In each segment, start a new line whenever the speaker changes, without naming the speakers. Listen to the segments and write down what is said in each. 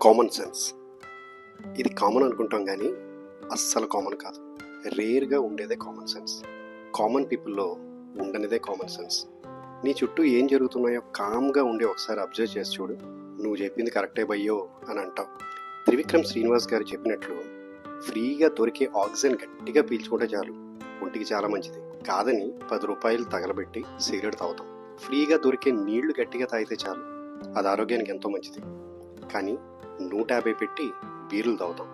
Common sense. ఇది common అనుకుంటాం కానీ అస్సలు కామన్ కాదు. రేర్గా ఉండేదే కామన్ సెన్స్. కామన్ పీపుల్లో ఉండనిదే కామన్ సెన్స్. నీ చుట్టూ ఏం జరుగుతున్నాయో కామ్గా ఉండి ఒకసారి అబ్జర్వ్ చేసి చూడు. నువ్వు చెప్పింది కరెక్టే బయ్యో అని అంటావు. త్రివిక్రమ్ శ్రీనివాస్ గారు చెప్పినట్లు ఫ్రీగా దొరికే ఆక్సిజన్ గట్టిగా పీల్చుకుంటే చాలు, ఒంటికి చాలా మంచిది. కాదని 10 రూపాయలు తగలబెట్టి సిగరెట్ తాగుతాం. ఫ్రీగా దొరికే నీళ్లు గట్టిగా తాగితే చాలు, అది ఆరోగ్యానికి ఎంతో మంచిది. కానీ 150 పెట్టి బీర్లు తాగుతాం.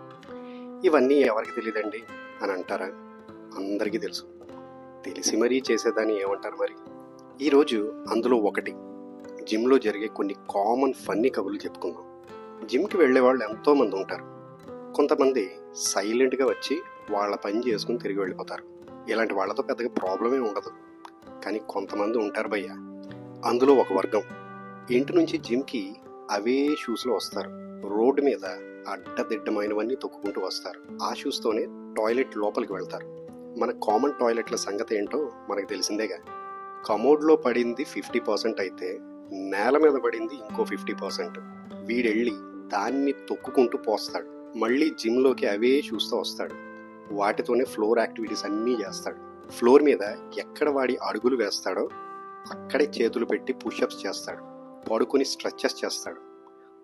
ఇవన్నీ ఎవరికి తెలియదండి అని అంటారా? అందరికీ తెలుసు. తెలిసి మరీ చేసేదాన్ని ఏమంటారు మరి? ఈరోజు అందులో ఒకటి, జిమ్లో జరిగే కొన్ని కామన్ ఫన్నీ కబుర్లు చెప్పుకుందాం. జిమ్కి వెళ్ళే వాళ్ళు ఎంతోమంది ఉంటారు. కొంతమంది సైలెంట్గా వచ్చి వాళ్ళ పని చేసుకుని తిరిగి వెళ్ళిపోతారు. ఇలాంటి వాళ్ళతో పెద్దగా ప్రాబ్లమే ఉండదు. కానీ కొంతమంది ఉంటారు భయ్య, అందులో ఒక వర్గం. ఇంటి నుంచి జిమ్కి అవే షూస్లో వస్తారు. రోడ్డు మీద అడ్డదిడ్డమైనవన్నీ తొక్కుకుంటూ వస్తారు. ఆ షూస్తోనే టాయిలెట్ లోపలికి వెళ్తారు. మన కామన్ టాయిలెట్ల సంగతి ఏంటో మనకు తెలిసిందేగా. కమోడ్లో పడింది 50% అయితే నేల మీద పడింది ఇంకో 50%. వీడెళ్ళి దాన్ని తొక్కుకుంటూ పోస్తాడు. మళ్ళీ జిమ్లోకి అవే షూస్తో వస్తాడు. వాటితోనే ఫ్లోర్ యాక్టివిటీస్ అన్నీ చేస్తాడు. ఫ్లోర్ మీద ఎక్కడ వాడి అడుగులు వేస్తాడో అక్కడే చేతులు పెట్టి పుషప్స్ చేస్తాడు. పడుకుని స్ట్రెచెస్ చేస్తాడు.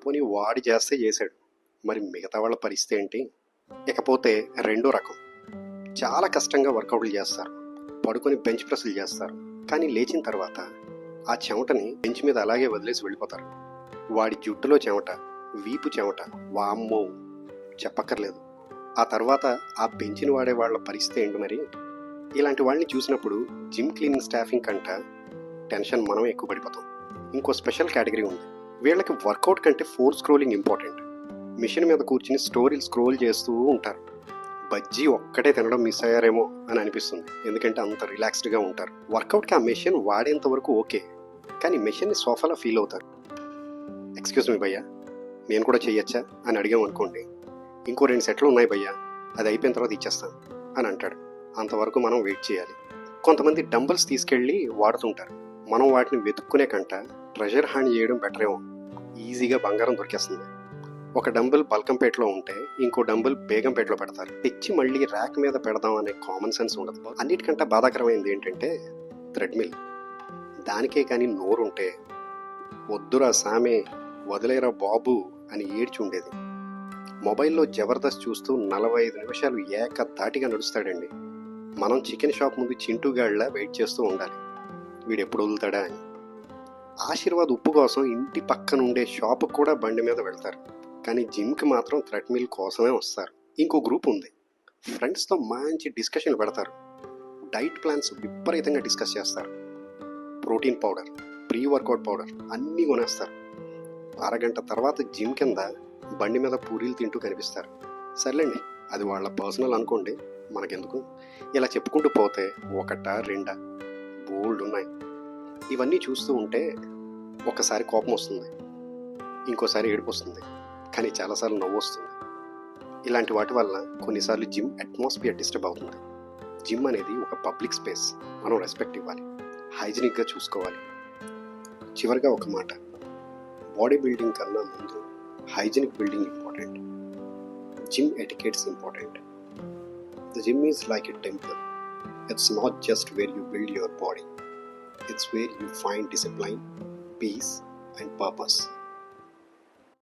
పోనీ వాడి చేశాడు, మరి మిగతా వాళ్ళ పరిస్థితి ఏంటి? ఇకపోతే రెండో రకం, చాలా కష్టంగా వర్కౌట్లు చేస్తారు. పడుకొని బెంచ్ ప్రెస్లు చేస్తారు. కానీ లేచిన తర్వాత ఆ చెమటని బెంచ్ మీద అలాగే వదిలేసి వెళ్ళిపోతారు. వాడి జుట్టులో చెమట, వీపు చెమట, వామ్మో చెప్పక్కర్లేదు. ఆ తర్వాత ఆ బెంచ్ని వాడే వాళ్ళ పరిస్థితి ఏంటి మరి? ఇలాంటి వాళ్ళని చూసినప్పుడు జిమ్ క్లీనింగ్ స్టాఫింగ్ కంట టెన్షన్ మనం ఎక్కువ పడిపోతాం. ఇంకో స్పెషల్ కేటగిరీ ఉంది. వీళ్ళకి వర్కౌట్ కంటే ఫోన్ స్క్రోలింగ్ ఇంపార్టెంట్. మిషన్ మీద కూర్చుని స్టోరీలు స్క్రోల్ చేస్తూ ఉంటారు. బజ్జీ ఒక్కటే తినడం మిస్ అయ్యారేమో అని అనిపిస్తుంది, ఎందుకంటే అంత రిలాక్స్డ్గా ఉంటారు. వర్కౌట్కి ఆ మెషిన్ వాడేంత వరకు ఓకే, కానీ మెషిన్ని సోఫాలో ఫీల్ అవుతారు. ఎక్స్క్యూజ్ మీ భయ్యా, నేను కూడా చెయ్యొచ్చా అని అడిగాం అనుకోండి, ఇంకో 2 సెట్లు ఉన్నాయి భయ్యా, అది అయిపోయిన తర్వాత ఇచ్చేస్తాను అని అంటాడు. అంతవరకు మనం వెయిట్ చేయాలి. కొంతమంది డంబల్స్ తీసుకెళ్ళి వాడుతుంటారు. మనం వాటిని వెతుక్కునే కంట ట్రెజర్ హ్యాండ్ చేయడం బెటర్ ఏమో. ఈజీగా బంగారం దొరికేస్తుంది. ఒక డంబుల్ బల్కంపేటలో ఉంటే ఇంకో డంబుల్ బేగంపేటలో పెడతారు. తెచ్చి మళ్ళీ ర్యాక్ మీద పెడదాం అనే కామన్ సెన్స్ ఉండదు. అన్నిటికంటే బాధాకరమైనది ఏంటంటే థ్రెడ్మిల్. దానికే కానీ నోరుంటే వద్దురా సామే, వదిలేరా బాబు అని ఏడ్చి ఉండేది. మొబైల్లో జబర్దస్త్ చూస్తూ 45 నిమిషాలు ఏకధాటిగా నడుస్తాడండి. మనం చికెన్ షాప్ ముందు చింటూగాళ్ళ వెయిట్ చేస్తూ ఉండాలి, వీడు ఎప్పుడు వదులుతాడా అని. ఆశీర్వాద్ ఉప్పు కోసం ఇంటి పక్కన ఉండే షాపు కూడా బండి మీద వెళ్తారు. కానీ జిమ్కి మాత్రం థ్రెడ్మిల్ కోసమే వస్తారు. ఇంకో గ్రూప్ ఉంది, ఫ్రెండ్స్తో మంచి డిస్కషన్ పెడతారు. డైట్ ప్లాన్స్ విపరీతంగా డిస్కస్ చేస్తారు. Protein powder, pre workout powder అన్నీ కొనేస్తారు. అరగంట తర్వాత జిమ్ కింద బండి మీద పూరీలు తింటూ కనిపిస్తారు. సర్లేండి, అది వాళ్ళ పర్సనల్ అనుకోండి, మనకెందుకు. ఇలా చెప్పుకుంటూ పోతే 1, 2 బోల్డ్ ఉన్నాయి. ఇవన్నీ చూస్తూ ఉంటే ఒకసారి కోపం వస్తుంది, ఇంకోసారి ఏడుపు వస్తుంది, కానీ చాలాసార్లు నవ్వు వస్తుంది. ఇలాంటి వాటి వల్ల కొన్నిసార్లు జిమ్ అట్మాస్ఫియర్ డిస్టర్బ్ అవుతుంది. జిమ్ అనేది ఒక పబ్లిక్ స్పేస్, మనం రెస్పెక్ట్ ఇవ్వాలి, హైజీనిక్గా చూసుకోవాలి. చివరిగా ఒక మాట, బాడీ బిల్డింగ్ కన్నా ముందు hygienic building important. Gym etiquettes important. The gym is like a temple. It's not just where you build your body. It's where you find discipline, peace, and purpose.